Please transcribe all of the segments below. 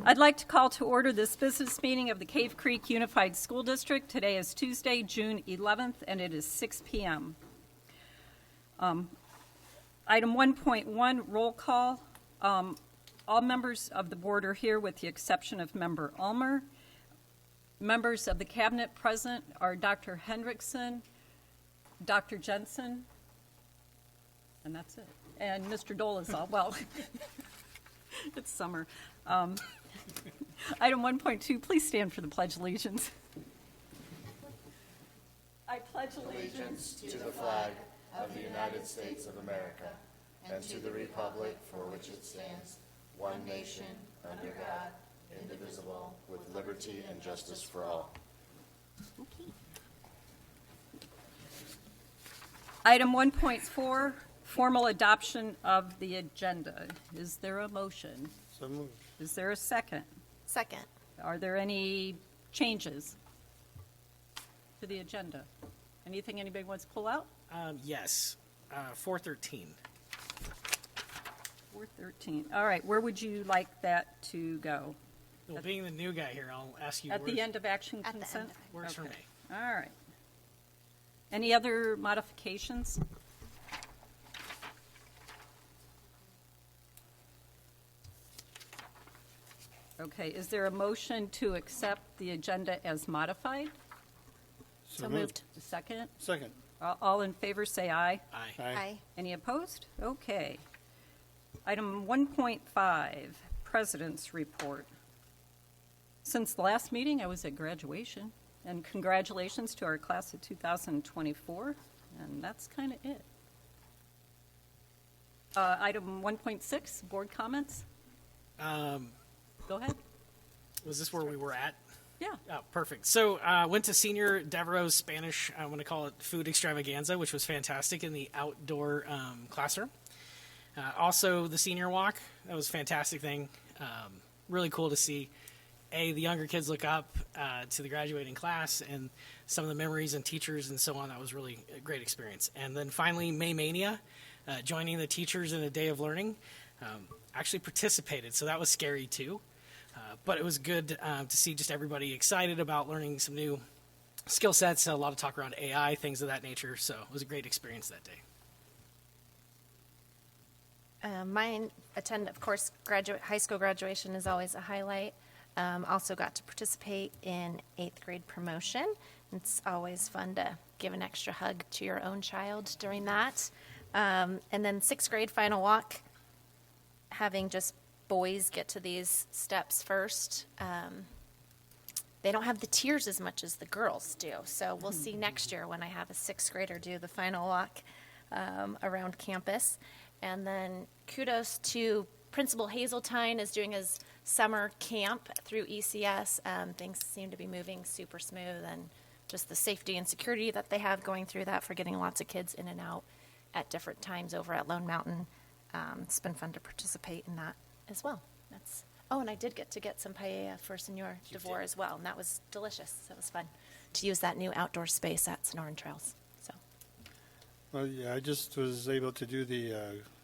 I'd like to call to order this business meeting of the Cave Creek Unified School District. Today is Tuesday, June 11th, and it is 6 p.m. Item 1.1, roll call. All members of the board are here with the exception of Member Ulmer. Members of the cabinet present are Dr. Hendrickson, Dr. Jensen, and that's it. And Mr. Dolezal. Well, it's summer. Item 1.2, please stand for the Pledge of Allegiance. I pledge allegiance to the flag of the United States of America and to the republic for which it stands, one nation, under God, indivisible, with liberty and justice for all. Okay. Item 1.4, formal adoption of the agenda. Is there a motion? So moved. Is there a second? Second. Are there any changes to the agenda? Anything anybody wants to pull out? Yes. 413. 413. All right, where would you like that to go? Well, being the new guy here, I'll ask you. At the end of action At the consent? end of Works for me. All right. Any other modifications? Okay, is there a motion to accept the agenda as modified? So moved. A second? Second. All in favor, say aye. Aye. Aye. Any opposed? Okay. Item 1.5, President's Report. Since the last meeting, I was at graduation, and congratulations to our class of 2024, and that's kind of it. Item 1.6, board comments. Go ahead. Was this where we were at? Yeah. Oh, perfect. So went to Senior Devereaux's Spanish, I want to call it food extravaganza, which was fantastic in the outdoor classroom. Also, the senior walk, that was a fantastic thing. Really cool to see, the younger kids look up to the graduating class and some of the memories and teachers and so on. That was really a great experience. And then finally, May Mania, joining the teachers in a day of learning. Actually participated, so that was scary too. But it was good to see just everybody excited about learning some new skill sets, a lot of talk around AI, things of that nature. So it was a great experience that day. Mine attend, of course, high school graduation is always a highlight. Also got to participate in 8th grade promotion. It's always fun to give an extra hug to your own child during that. And then 6th grade final walk, having just boys get to these steps first. They don't have the tears as much as the girls do. So we'll see next year when I have a 6th grader do the final walk around campus. And then kudos to Principal Hazeltine is doing his summer camp through ECS. Things seem to be moving super smooth, and just the safety and security that they have going through that for getting lots of kids in and out at different times over at Lone Mountain. It's been fun to participate in that as well. And I did get to get some paella for Senor DeVore as well, and that was delicious. So it was fun to use that new outdoor space at Sonoran Trails. So. Well, yeah, I just was able to do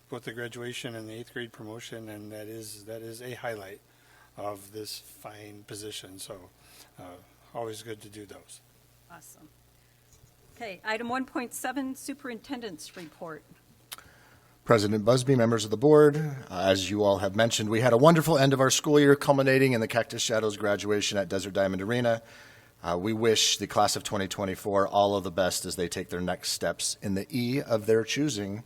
both the graduation and the 8th grade promotion, and that is a highlight of this fine position. So always good to do those. Awesome. Okay, item 1.7, Superintendent's Report. President Busby, members of the board, as you all have mentioned, we had a wonderful end of our school year culminating in the Cactus Shadows graduation at Desert Diamond Arena. We wish the class of 2024 all of the best as they take their next steps in the E of their choosing.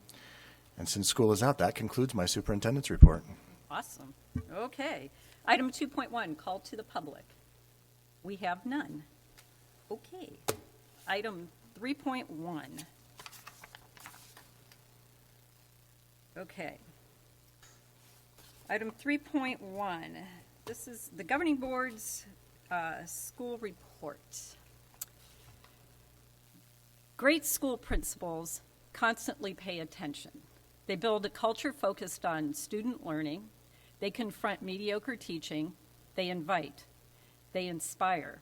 And since school is out, that concludes my superintendent's report. Awesome. Okay. Item 2.1, call to the public. We have none. Okay. Item 3.1. Okay. Item 3.1. This is the governing board's school report. Great school principals constantly pay attention. They build a culture focused on student learning. They confront mediocre teaching. They invite. They inspire.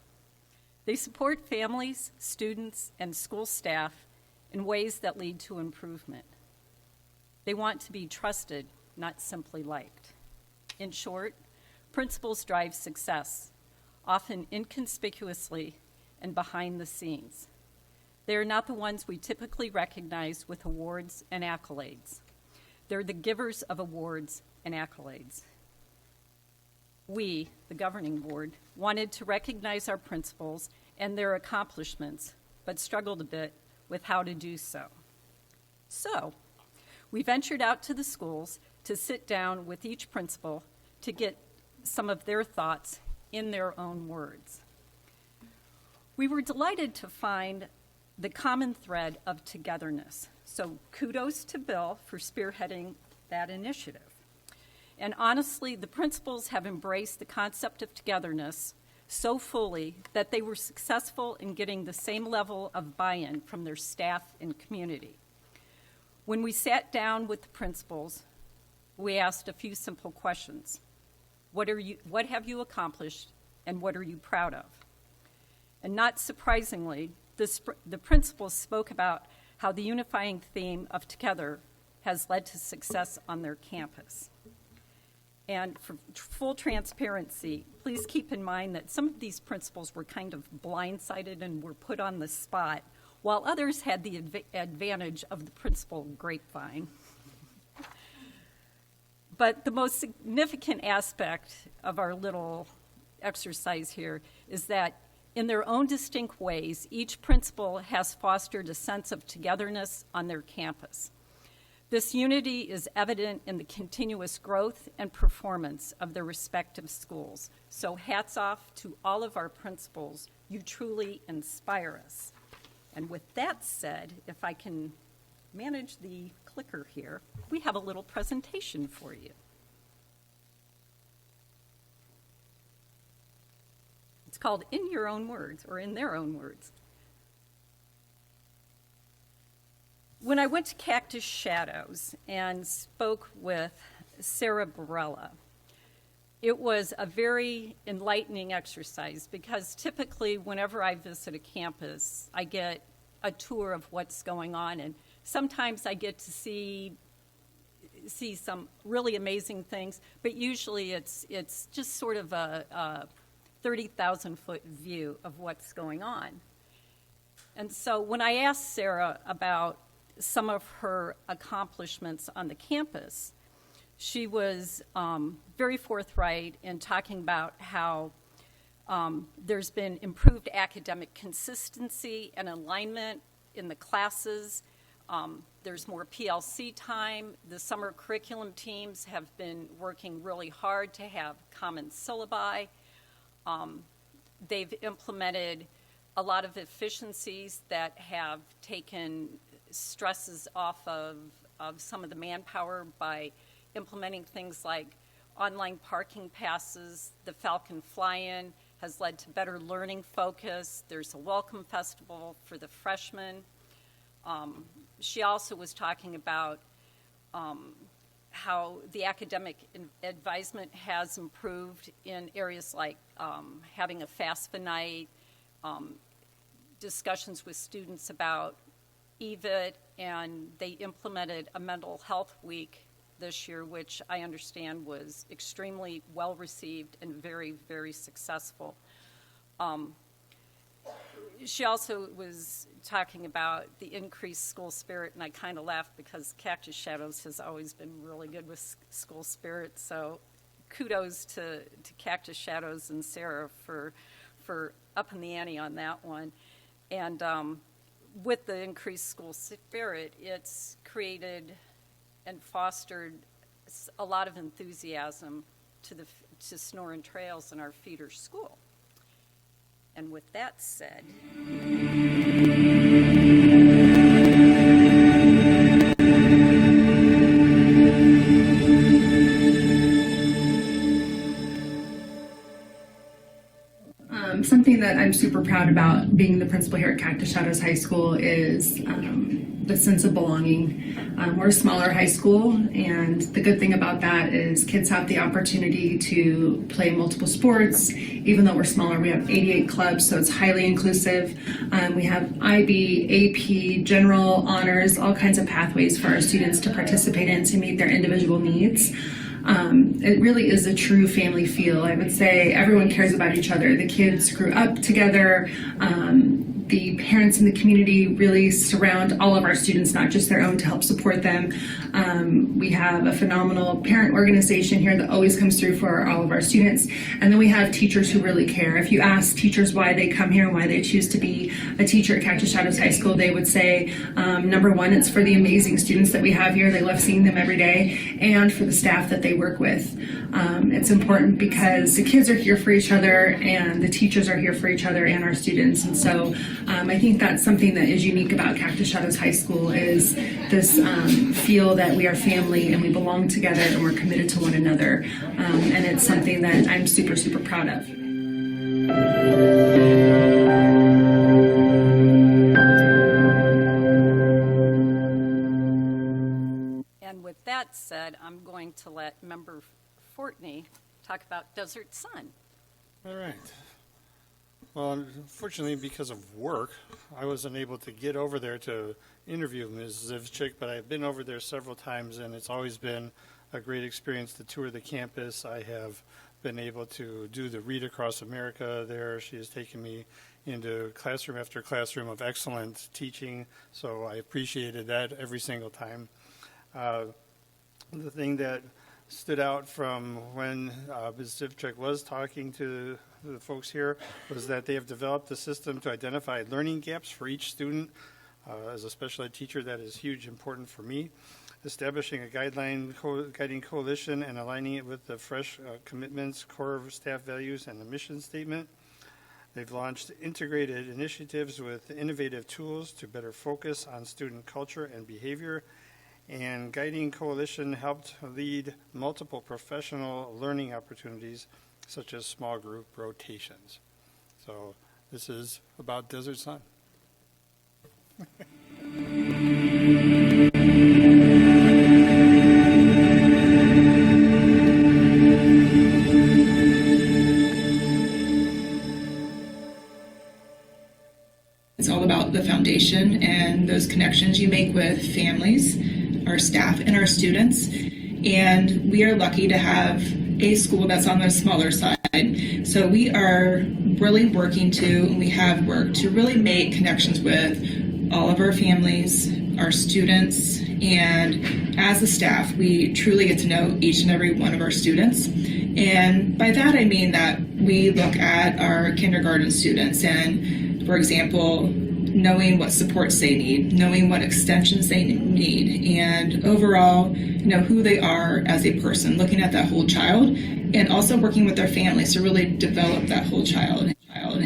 They support families, students, and school staff in ways that lead to improvement. They want to be trusted, not simply liked. In short, Principals drive success, often inconspicuously and behind the scenes. They are not the ones we typically recognize with awards and accolades. They're the givers of awards and accolades. We, the governing board, wanted to recognize our principals and their accomplishments, but struggled a bit with how to do so. So, we ventured out to the schools to sit down with each principal to get some of their thoughts in their own words. We were delighted to find the common thread of togetherness. So kudos to Bill for spearheading that initiative. And honestly, the principals have embraced the concept of togetherness so fully that they were successful in getting the same level of buy-in from their staff and community. When we sat down with the principals, we asked a few simple questions. What have you accomplished, and what are you proud of? And not surprisingly, the principals spoke about how the unifying theme of Together has led to success on their campus. And for full transparency, please keep in mind that some of these principals were kind of blindsided and were put on the spot, while others had the advantage of the principal grapevine. But the most significant aspect of our little exercise here is that in their own distinct ways, each principal has fostered a sense of togetherness on their campus. This unity is evident in the continuous growth and performance of their respective schools. So hats off to all of our principals. You truly inspire us. And with that said, if I can manage the clicker here, we have a little presentation for you. It's called In Your Own Words, or In Their Own Words. When I went to Cactus Shadows and spoke with Sarah Barella, it was a very enlightening exercise because typically whenever I visit a campus, I get a tour of what's going on, and sometimes I get to see some really amazing things, but usually it's just sort of a 30,000-foot view of what's going on. And so when I asked Sarah about some of her accomplishments on the campus, she was very forthright in talking about how there's been improved academic consistency and alignment in the classes. There's more PLC time. The summer curriculum teams have been working really hard to have common syllabi. They've implemented a lot of efficiencies that have taken stresses off of some of the manpower by implementing things like online parking passes. The Falcon Fly-In has led to better learning focus. There's a welcome festival for the freshmen. She also was talking about how the academic advisement has improved in areas like having a FAFSA night, discussions with students about EVIT, and they implemented a mental health week this year, which I understand was extremely well received and very, very successful. She also was talking about the increased school spirit, and I kind of laughed because Cactus Shadows has always been really good with school spirit, so kudos to Cactus Shadows and Sarah for upping the ante on that one. And with the increased school spirit, it's created and fostered a lot of enthusiasm to Sonoran Trails and our feeder school. And with that said, something that I'm super proud about being the principal here at Cactus Shadows High School is the sense of belonging. We're a smaller high school, and the good thing about that is kids have the opportunity to play multiple sports. Even though we're smaller, we have 88 clubs, so it's highly inclusive. We have IB, AP, general, honors, all kinds of pathways for our students to participate in to meet their individual needs. It really is a true family feel. I would say everyone cares about each other. The kids grew up together. The parents in the community really surround all of our students, not just their own, to help support them. We have a phenomenal parent organization here that always comes through for all of our students. And then we have teachers who really care. If you ask teachers why they come here and why they choose to be a teacher at Cactus Shadows High School, they would say, number one, it's for the amazing students that we have here. They love seeing them every day, and for the staff that they work with. It's important because the kids are here for each other, and the teachers are here for each other and our students. And so I think that's something that is unique about Cactus Shadows High School, is this feel that we are family and we belong together and we're committed to one another. And it's something that I'm super, super proud of. And with that said, I'm going to let Member Fortney talk about Desert Sun. All right. Well, unfortunately, because of work, I wasn't able to get over there to interview Ms. Zivchik, but I've been over there several times, and it's always been a great experience to tour the campus. I have been able to do the Read Across America there. She has taken me into classroom after classroom of excellent teaching, so I appreciated that every single time. The thing that stood out from when Ms. Zivchik was talking to the folks here was that they have developed a system to identify learning gaps for each student. As a special ed teacher, that is huge, important for me. Establishing a guiding coalition and aligning it with the fresh commitments, core staff values, and the mission statement. They've launched integrated initiatives with innovative tools to better focus on student culture and behavior. And Guiding Coalition helped lead multiple professional learning opportunities, such as small group rotations. So this is about Desert Sun. It's all about the foundation and those connections you make with families, our staff, and our students. And we are lucky to have a school that's on the smaller side. So we are really working to, and we have worked to really make connections with all of our families, our students, and as a staff, we truly get to know each and every one of our students. And by that, I mean that we look at our kindergarten students and, for example, knowing what supports they need, knowing what extensions they need, and overall, who they are as a person, looking at that whole child, and also working with their families to really develop that whole child.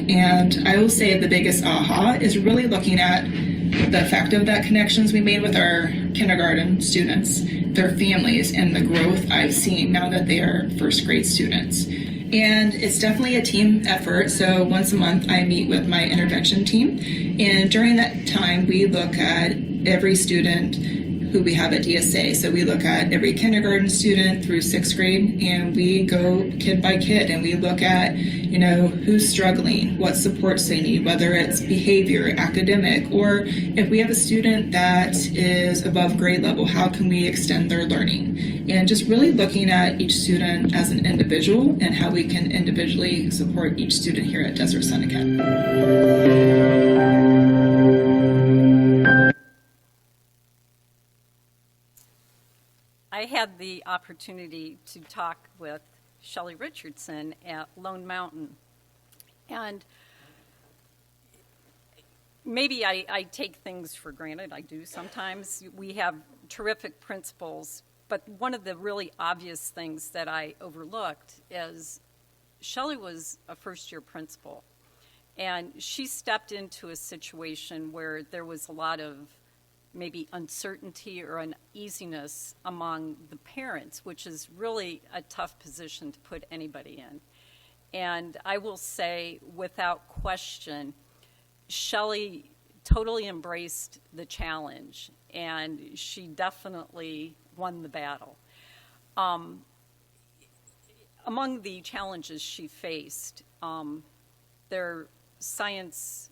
And I will say the biggest aha is really looking at the effect of that connections we made with our kindergarten students, their families, and the growth I've seen now that they are first grade students. And it's definitely a team effort. So once a month, I meet with my intervention team. And during that time, we look at every student who we have at DSA. So we look at every kindergarten student through sixth grade, and we go kid by kid, and we look at, who's struggling, what supports they need, whether it's behavior, academic, or if we have a student that is above grade level, how can we extend their learning? And just really looking at each student as an individual and how we can individually support each student here at Desert Sun Academy. I had the opportunity to talk with Shelley Richardson at Lone Mountain. And maybe I take things for granted. I do sometimes. We have terrific principals. But one of the really obvious things that I overlooked is Shelley was a first-year principal. And she stepped into a situation where there was a lot of maybe uncertainty or uneasiness among the parents, which is really a tough position to put anybody in. And I will say, without question, Shelley totally embraced the challenge, and she definitely won the battle. Among the challenges she faced, their science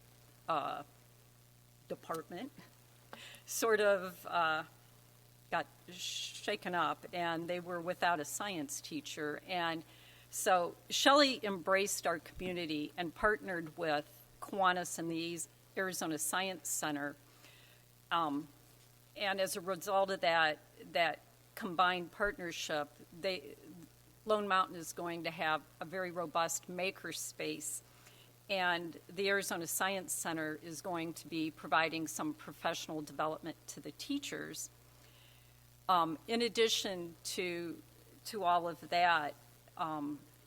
department sort of got shaken up, and they were without a science teacher. And so Shelley embraced our community and partnered with Kiwanis and the Arizona Science Center. And as a result of that combined partnership, Lone Mountain is going to have a very robust maker space, and the Arizona Science Center is going to be providing some professional development to the teachers. In addition to all of that,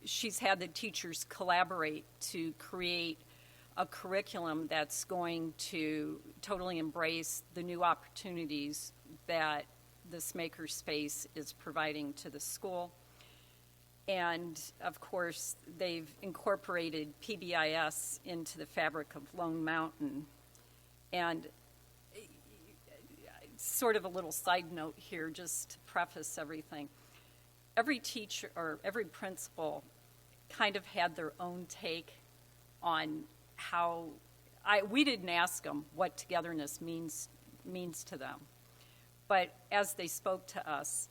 she's had the teachers collaborate to create a curriculum that's going to totally embrace the new opportunities that this maker space is providing to the school. And of course, they've incorporated PBIS into the fabric of Lone Mountain. And sort of a little side note here, just to preface everything. Every teacher or every principal kind of had their own take on how, we didn't ask them what togetherness means to them. But as they spoke to us,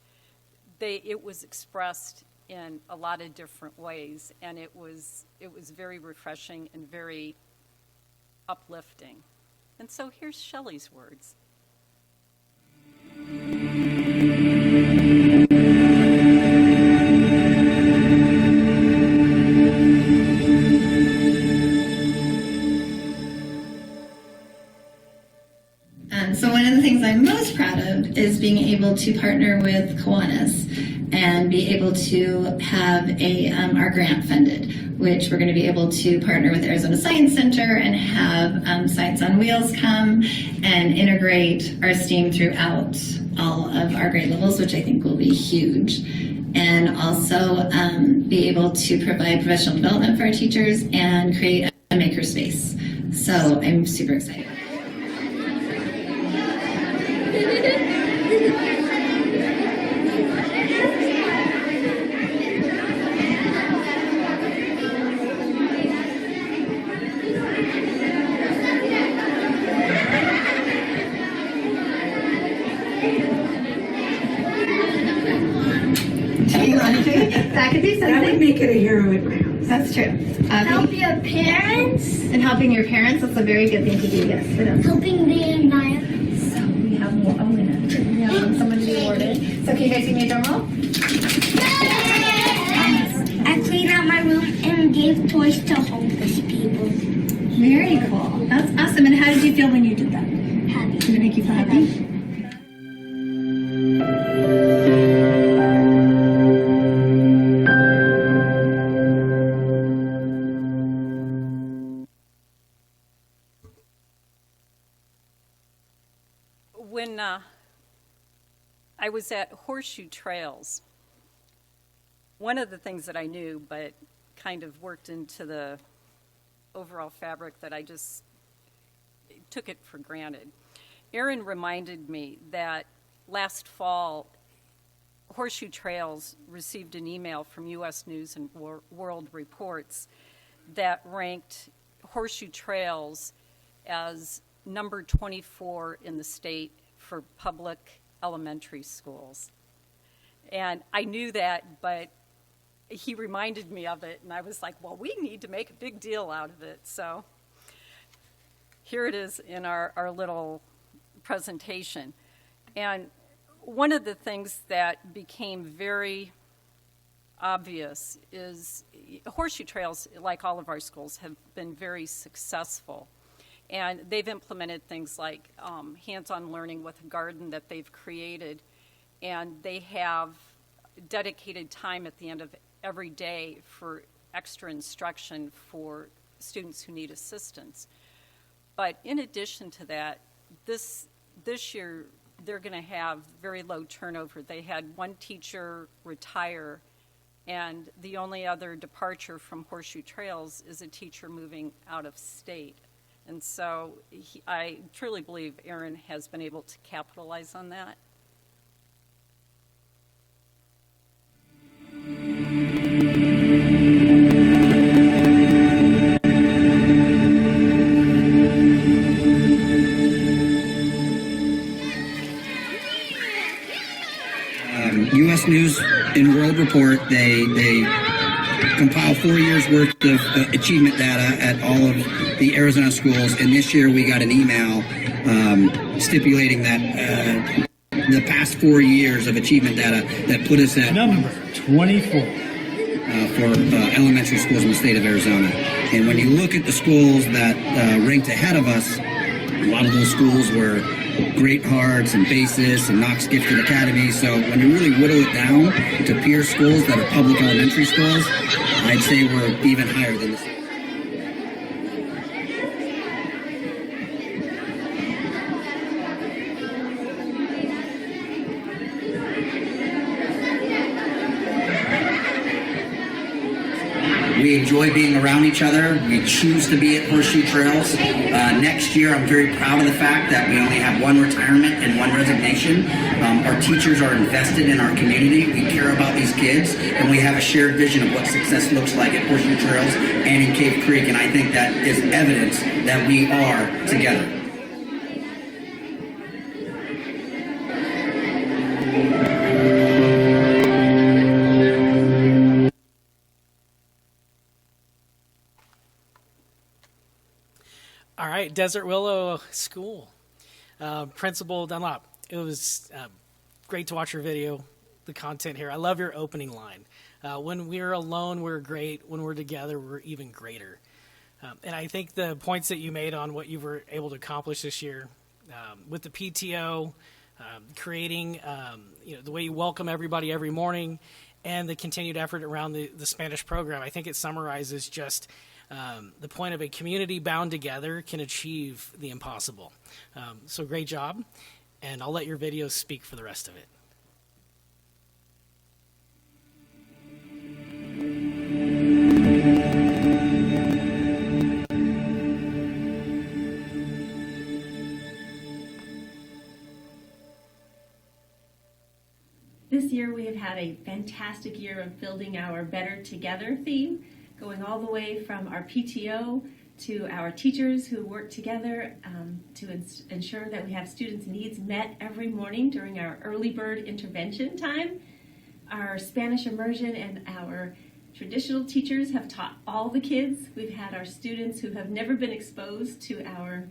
it was expressed in a lot of different ways, and it was very refreshing and very uplifting. And so here's Shelley's words. So one of the things I'm most proud of is being able to partner with Kiwanis and be able to have our grant funded, which we're going to be able to partner with Arizona Science Center and have Science on Wheels come and integrate our STEAM throughout all of our grade levels, which I think will be huge. And also be able to provide professional development for our teachers and create a maker space. So I'm super excited. That could be something. That would make it a hero in my house. That's true. Help your parents. And helping your parents, that's a very good thing to do, yes. Helping the environment. So we have more, we have someone to be awarded. So can you guys give me a drum roll? I cleaned out my room and gave toys to homeless people. Very cool. That's awesome. And how did you feel when you did that? Happy. Did it make you feel happy? When I was at Horseshoe Trails, one of the things that I knew but kind of worked into the overall fabric that I just took it for granted. Erin reminded me that last fall, Horseshoe Trails received an email from U.S. News and World Reports that ranked Horseshoe Trails as number 24 in the state for public elementary schools. And I knew that, but he reminded me of it, and I was like, well, we need to make a big deal out of it. So here it is in our little presentation. And one of the things that became very obvious is Horseshoe Trails, like all of our schools, have been very successful. And they've implemented things like hands-on learning with a garden that they've created. And they have dedicated time at the end of every day for extra instruction for students who need assistance. But in addition to that, this year they're going to have very low turnover. They had one teacher retire, and the only other departure from Horseshoe Trails is a teacher moving out of state. And so I truly believe Erin has been able to capitalize on that. report. They compile 4 years worth of achievement data at all of the Arizona schools, and this year we got an email stipulating that the past 4 years of achievement data that put us at number 24 for elementary schools in the state of Arizona. And when you look at the schools that ranked ahead of us, a lot of those schools were Great Hearts and Basis and Knox Gifted Academy. So when you really whittle it down to peer schools that are public elementary schools, I'd say we're even higher than this. We enjoy being around each other. We choose to be at Horseshoe Trails. Next year, I'm very proud of the fact that we only have one retirement and one resignation. Our teachers are invested in our community. We care about these kids, and we have a shared vision of what success looks like at Horseshoe Trails and in Cave Creek, and I think that is evidence that we are together. All right, Desert Willow School. Principal Dunlop, it was great to watch your video, the content here. I love your opening line. When we're alone, we're great. When we're together, we're even greater. And I think the points that you made on what you were able to accomplish this year with the PTO, creating the way you welcome everybody every morning, and the continued effort around the Spanish program, I think it summarizes just the point of a community bound together can achieve the impossible. So great job, and I'll let your videos speak for the rest of it. This year we have had a fantastic year of building our Better Together theme, going all the way from our PTO to our teachers who work together to ensure that we have students' needs met every morning during our early bird intervention time. Our Spanish immersion and our traditional teachers have taught all the kids. We've had our students who have never been exposed to our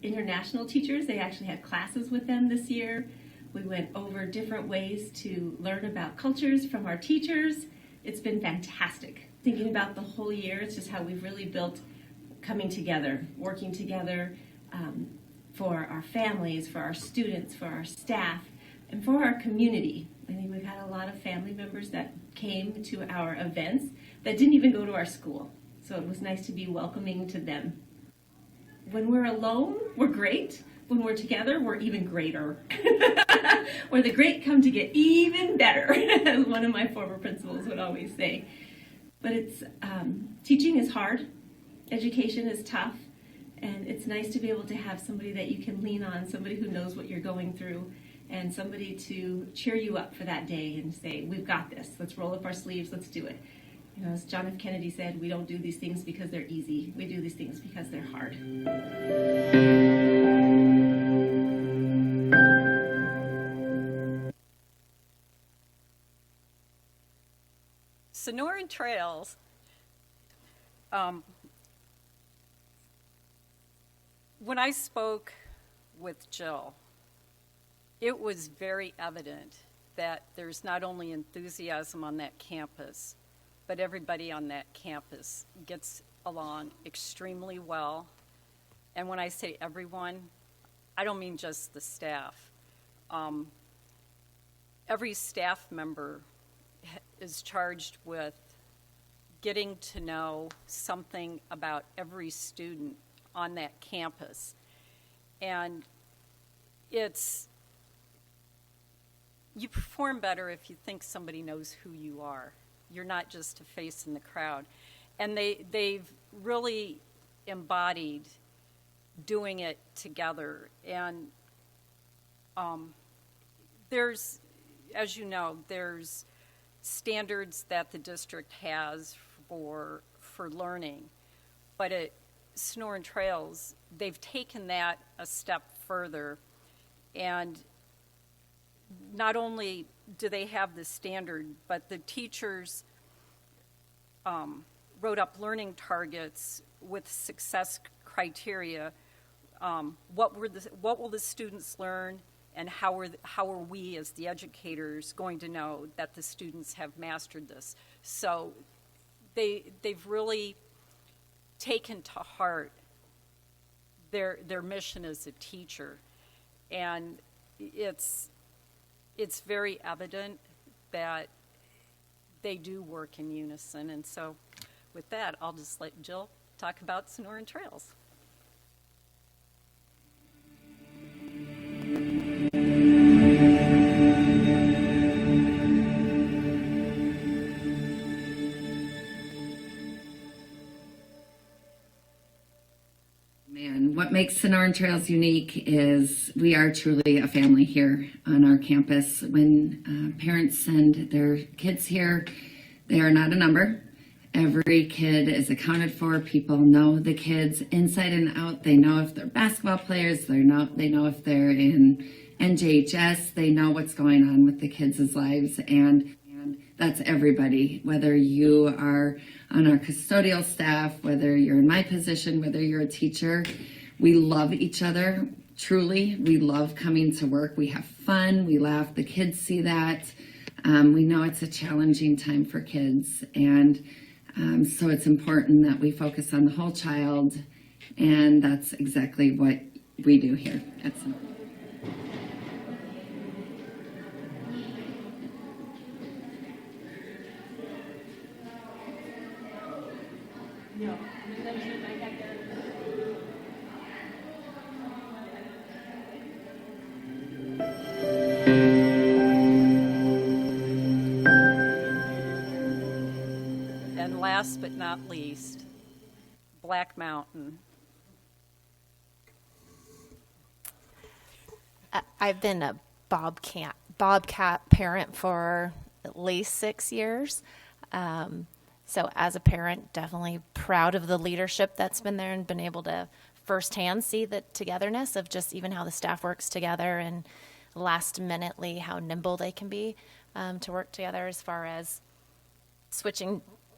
international teachers. They actually had classes with them this year. We went over different ways to learn about cultures from our teachers. It's been fantastic. Thinking about the whole year, it's just how we've really built coming together, working together for our families, for our students, for our staff, and for our community. I think we've had a lot of family members that came to our events that didn't even go to our school. So it was nice to be welcoming to them. When we're alone, we're great. When we're together, we're even greater. Where the great come to get even better, as one of my former principals would always say. But it's teaching is hard, education is tough, and it's nice to be able to have somebody that you can lean on, somebody who knows what you're going through, and somebody to cheer you up for that day and say, we've got this, let's roll up our sleeves, let's do it. You know, as John F. Kennedy said, we don't do these things because they're easy, we do these things because they're hard. Sonoran Trails, when I spoke with Jill, it was very evident that there's not only enthusiasm on that campus, but everybody on that campus gets along extremely well. And when I say everyone, I don't mean just the staff. Every staff member is charged with getting to know something about every student on that campus. And you perform better if you think somebody knows who you are. You're not just a face in the crowd. And they've really embodied doing it together. And there's, as you know, there's standards that the district has for learning. But at Sonoran Trails, they've taken that a step further, and not only do they have the standard, but the teachers wrote up learning targets with success criteria. What will the students learn, and how are we as the educators going to know that the students have mastered this? So they've really taken to heart their mission as a teacher, and it's very evident that they do work in unison. And so with that, I'll just let Jill talk about Sonoran Trails. What makes Sonoran Trails unique is we are truly a family here on our campus. When parents send their kids here, they are not a number. Every kid is accounted for. People know the kids inside and out. They know if they're basketball players. They know if they're in NJHS. They know what's going on with the kids' lives, and that's everybody, whether you are on our custodial staff, whether you're in my position, whether you're a teacher. We love each other, truly. We love coming to work. We have fun. We laugh. The kids see that. We know it's a challenging time for kids, and so it's important that we focus on the whole child, and that's exactly what we do here at Sonoran. And last but not least, Black Mountain. I've been a Bobcat parent for at least 6 years. So as a parent, definitely proud of the leadership that's been there and been able to firsthand see the togetherness of just even how the staff works together, and last minutely how nimble they can be to work together as far as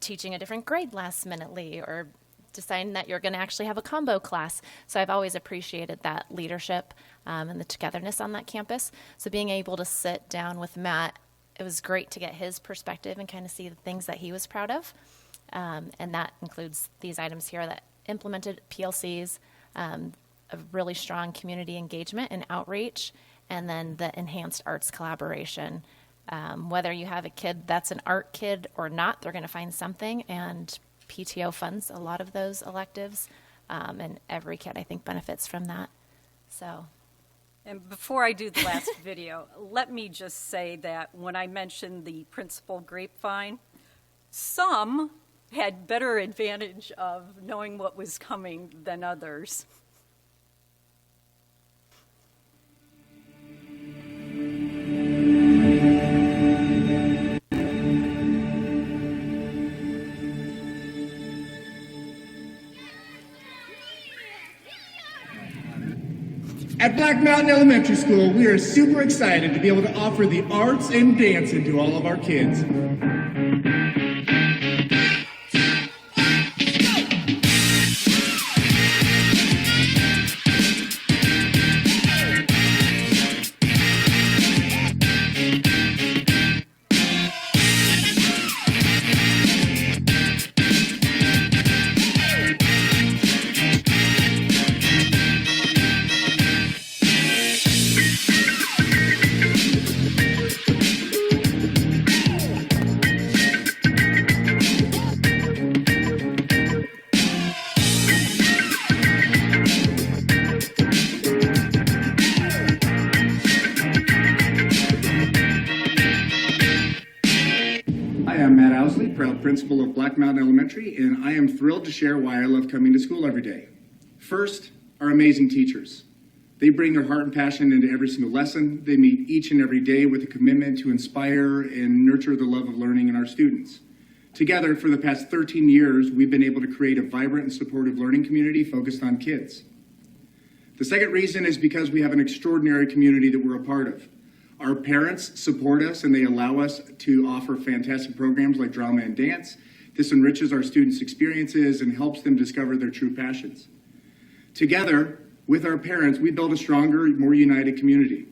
teaching a different grade last minutely, or deciding that you're going to actually have a combo class. So I've always appreciated that leadership and the togetherness on that campus. So being able to sit down with Matt, it was great to get his perspective and kind of see the things that he was proud of. And that includes these items here that implemented PLCs, a really strong community engagement and outreach, and then the enhanced arts collaboration. Whether you have a kid that's an art kid or not, they're going to find something, and PTO funds a lot of those electives, and every kid, I think, benefits from that. So. And before I do the last video, let me just say that when I mentioned the principal grapevine, some had better advantage of knowing what was coming than others. At Black Mountain Elementary School, we are super excited to be able to offer the arts and dancing to all of our kids. Principal of Black Mountain Elementary, and I am thrilled to share why I love coming to school every day. First, our amazing teachers. They bring their heart and passion into every single lesson. They meet each and every day with a commitment to inspire and nurture the love of learning in our students. Together, for the past 13 years, we've been able to create a vibrant and supportive learning community focused on kids. The second reason is because we have an extraordinary community that we're a part of. Our parents support us and they allow us to offer fantastic programs like drama and dance. This enriches our students' experiences and helps them discover their true passions. Together, with our parents, we build a stronger, more united community.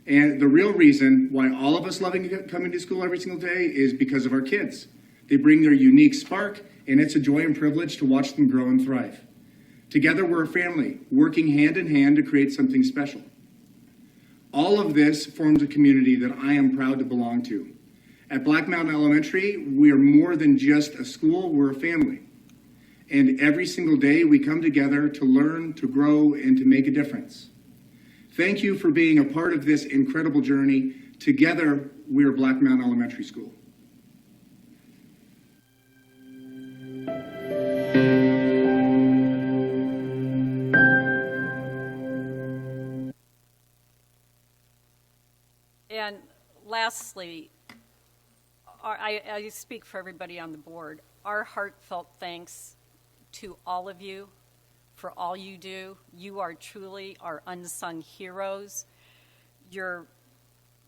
And the real reason why all of us love coming to school every single day is because of our kids. They bring their unique spark, and it's a joy and privilege to watch them grow and thrive. Together, we're a family, working hand in hand to create something special. All of this forms a community that I am proud to belong to. At Black Mountain Elementary, we are more than just a school, we're a family. And every single day we come together to learn, to grow, and to make a difference. Thank you for being a part of this incredible journey. Together, we are Black Mountain Elementary School. And lastly, I speak for everybody on the board. Our heartfelt thanks to all of you for all you do. You are truly our unsung heroes. You're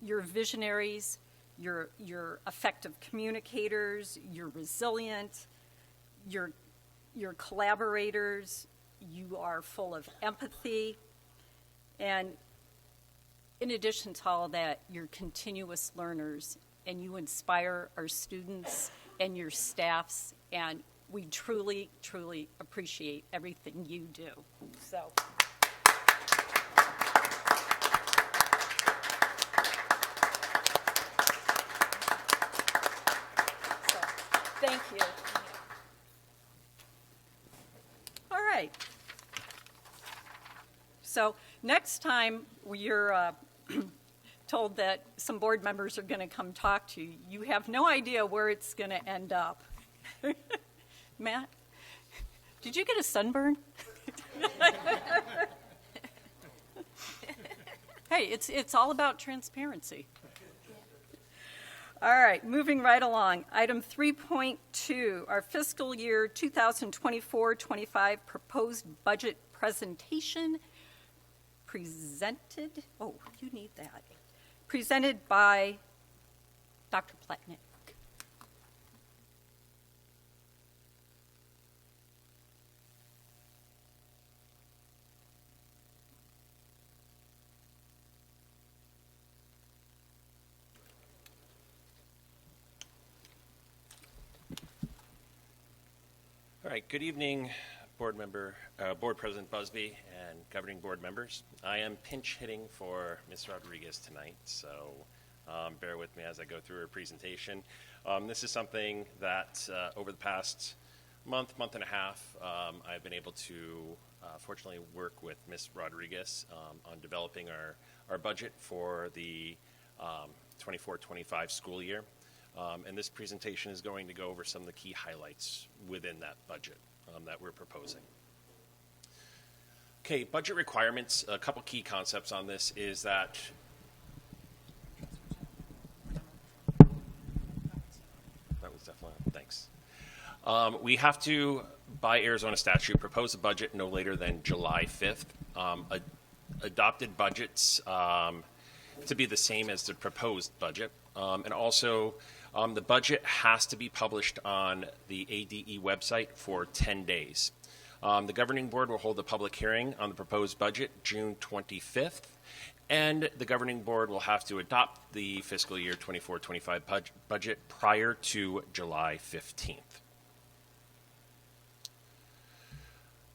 visionaries, you're effective communicators, you're resilient, you're collaborators, you are full of empathy, and in addition to all of that, you're continuous learners, and you inspire our students and your staffs, and we truly, truly appreciate everything you do. So thank you. All right. So next time you're told that some board members are going to come talk to you, you have no idea where it's going to end up. Matt, did you get a sunburn? Hey, it's all about transparency. All right, moving right along. Item 3.2, our fiscal year 2024-25 proposed budget presentation presented by Dr. Pletnick. All right, good evening, Board President Busby and governing board members. I am pinch hitting for Ms. Rodriguez tonight, so bear with me as I go through her presentation. This is something that over the past month and a half, I've been able to fortunately work with Ms. Rodriguez on developing our budget for the 24-25 school year. And this presentation is going to go over some of the key highlights within that budget that we're proposing. Okay, budget requirements, a couple key concepts on this is that was definitely, thanks. We have to, by Arizona statute, propose a budget no later than July 5th. Adopted budgets to be the same as the proposed budget. And also, the budget has to be published on the ADE website for 10 days. The governing board will hold a public hearing on the proposed budget June 25th, and the governing board will have to adopt the fiscal year 24-25 budget prior to July 15th.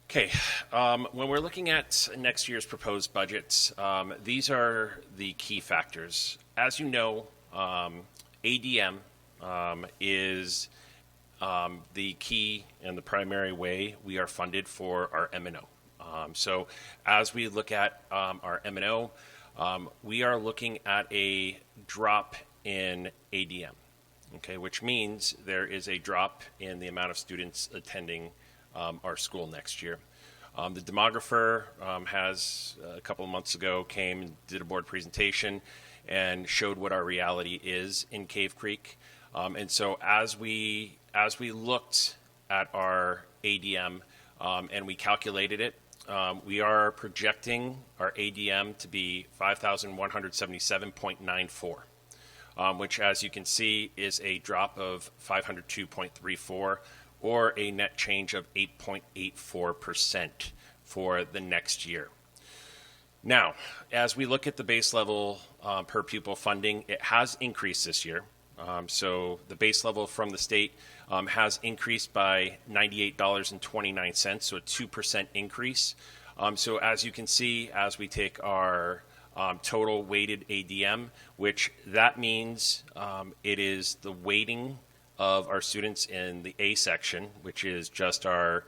Okay, when we're looking at next year's proposed budgets, these are the key factors. As you know, ADM is the key and the primary way we are funded for our M&O. So as we look at our M&O, we are looking at a drop in ADM, okay, which means there is a drop in the amount of students attending our school next year. The demographer has, a couple of months ago, came and did a board presentation and showed what our reality is in Cave Creek. And so as we looked at our ADM and we calculated it, we are projecting our ADM to be 5,177.94, which, as you can see, is a drop of 502.34, or a net change of 8.84% for the next year. Now, as we look at the base level per pupil funding, it has increased this year. So the base level from the state has increased by $98.29, so a 2% increase. So as you can see, as we take our total weighted ADM, which that means it is the weighting of our students in the A section, which is just our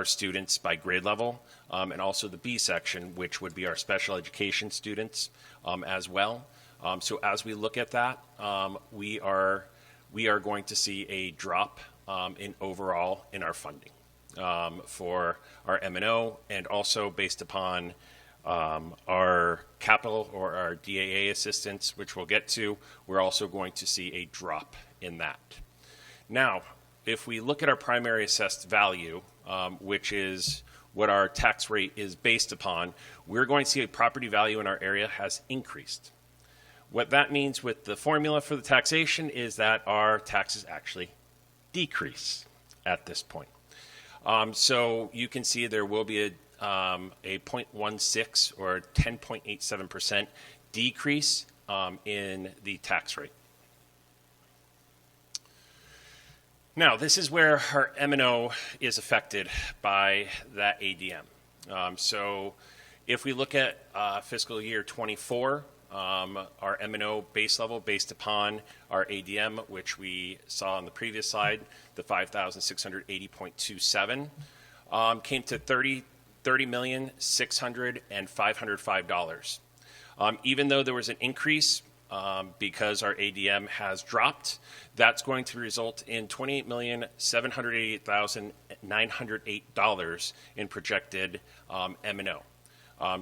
students by grade level, and also the B section, which would be our special education students as well. So as we look at that, we are going to see a drop in overall in our funding for our M&O, and also based upon our capital or our DAA assistance, which we'll get to, we're also going to see a drop in that. Now, if we look at our primary assessed value, which is what our tax rate is based upon, we're going to see a property value in our area has increased. What that means with the formula for the taxation is that our taxes actually decrease at this point. So you can see there will be a 0.16 or 10.87% decrease in the tax rate. Now, this is where our M&O is affected by that ADM. So if we look at fiscal year 24, our M&O base level based upon our ADM, which we saw on the previous slide, the 5,680.27, came to $30,605,505. Even though there was an increase because our ADM has dropped, that's going to result in $28,788,908 in projected M&O.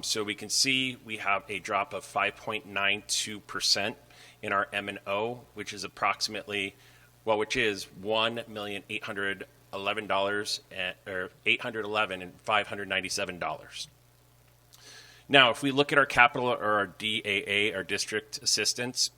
So we can see we have a drop of 5.92% in our M&O, which is approximately, which is $811,597. Now, if we look at our capital or our DAA, our district assistance,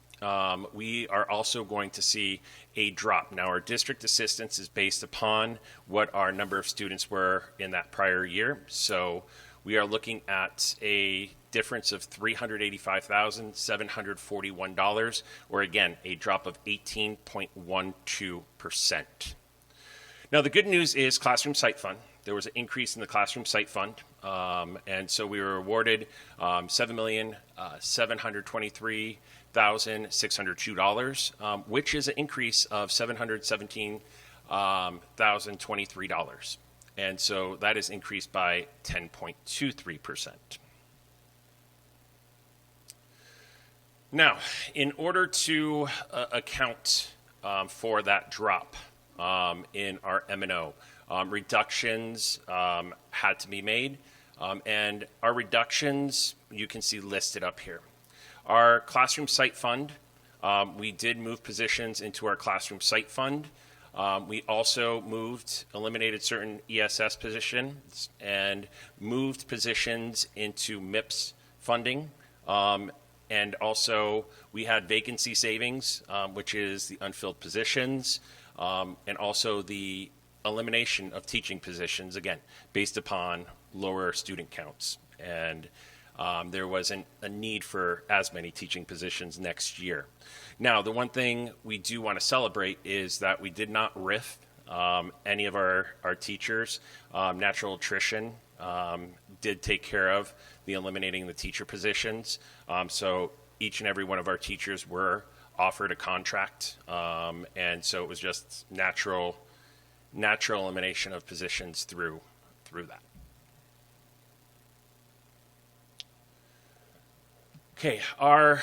we are also going to see a drop. Now, our district assistance is based upon what our number of students were in that prior year. So we are looking at a difference of $385,741, or again, a drop of 18.12%. Now, the good news is Classroom Site Fund. There was an increase in the Classroom Site Fund, and so we were awarded $7,723,602, which is an increase of $717,023. And so that is increased by 10.23%. Now, in order to account for that drop in our M&O, reductions had to be made, and our reductions you can see listed up here. Our Classroom Site Fund, we did move positions into our Classroom Site Fund. We also eliminated certain ESS positions and moved positions into MIPS funding. And also we had vacancy savings, which is the unfilled positions, and also the elimination of teaching positions, again, based upon lower student counts. And there wasn't a need for as many teaching positions next year. Now, the one thing we do want to celebrate is that we did not RIF any of our teachers. Natural attrition did take care of the eliminating the teacher positions. So each and every one of our teachers were offered a contract. And so it was just natural elimination of positions through that. Okay, our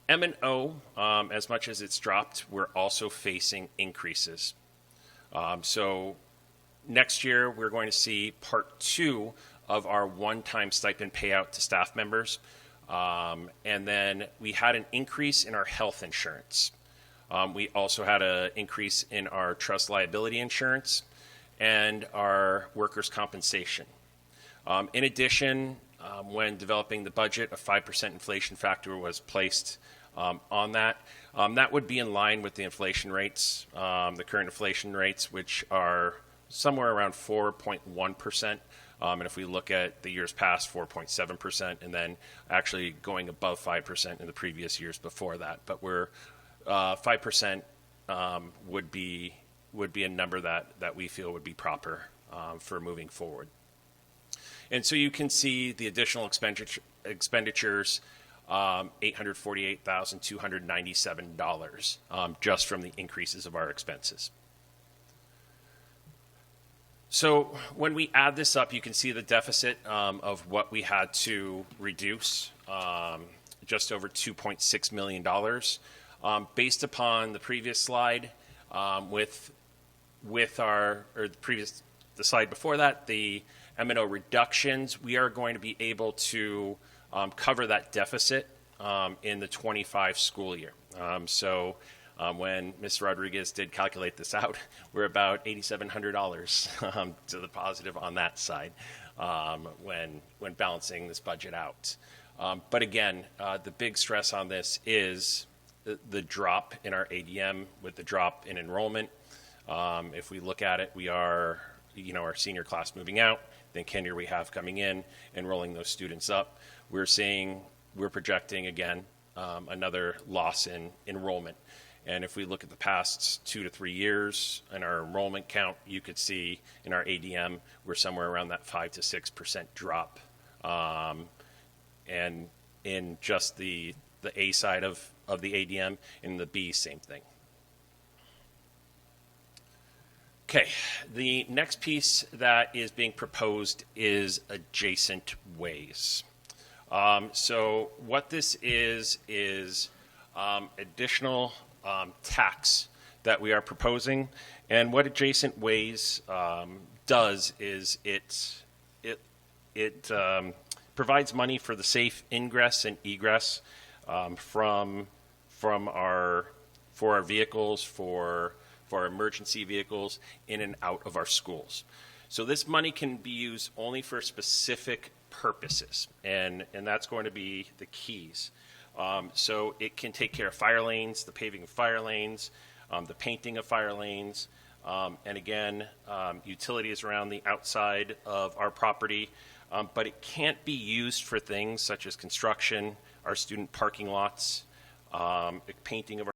M&O, as much as it's dropped, we're also facing increases. So next year, we're going to see part 2 of our one-time stipend payout to staff members. And then we had an increase in our health insurance. We also had an increase in our trust liability insurance and our workers' compensation. In addition, when developing the budget, a 5% inflation factor was placed on that. That would be in line with the inflation rates, the current inflation rates, which are somewhere around 4.1%. And if we look at the years past, 4.7%, and then actually going above 5% in the previous years before that. But we're 5% would be a number that we feel would be proper for moving forward. And so you can see the additional expenditures, $848,297 just from the increases of our expenses. So when we add this up, you can see the deficit of what we had to reduce, just over $2.6 million. Based upon the previous slide, with the slide before that, the M&O reductions, we are going to be able to cover that deficit in the 25 school year. When Ms. Rodriguez did calculate this out, we're about $8,700 to the positive on that side when balancing this budget out. But again, the big stress on this is the drop in our ADM with the drop in enrollment. If we look at it, we are, our senior class moving out, then Kinder we have coming in, enrolling those students up. We're projecting again another loss in enrollment. And if we look at the past 2 to 3 years in our enrollment count, you could see in our ADM, we're somewhere around that 5 to 6% drop. And in just the A side of the ADM, in the B, same thing. Okay, the next piece that is being proposed is adjacent ways. So what this is additional tax that we are proposing, and what adjacent ways does is it provides money for the safe ingress and egress for our vehicles, for our emergency vehicles in and out of our schools. So this money can be used only for specific purposes, and that's going to be the keys. So it can take care of fire lanes, the paving of fire lanes, the painting of fire lanes, and again, utilities around the outside of our property, but it can't be used for things such as construction, our student parking lots, painting of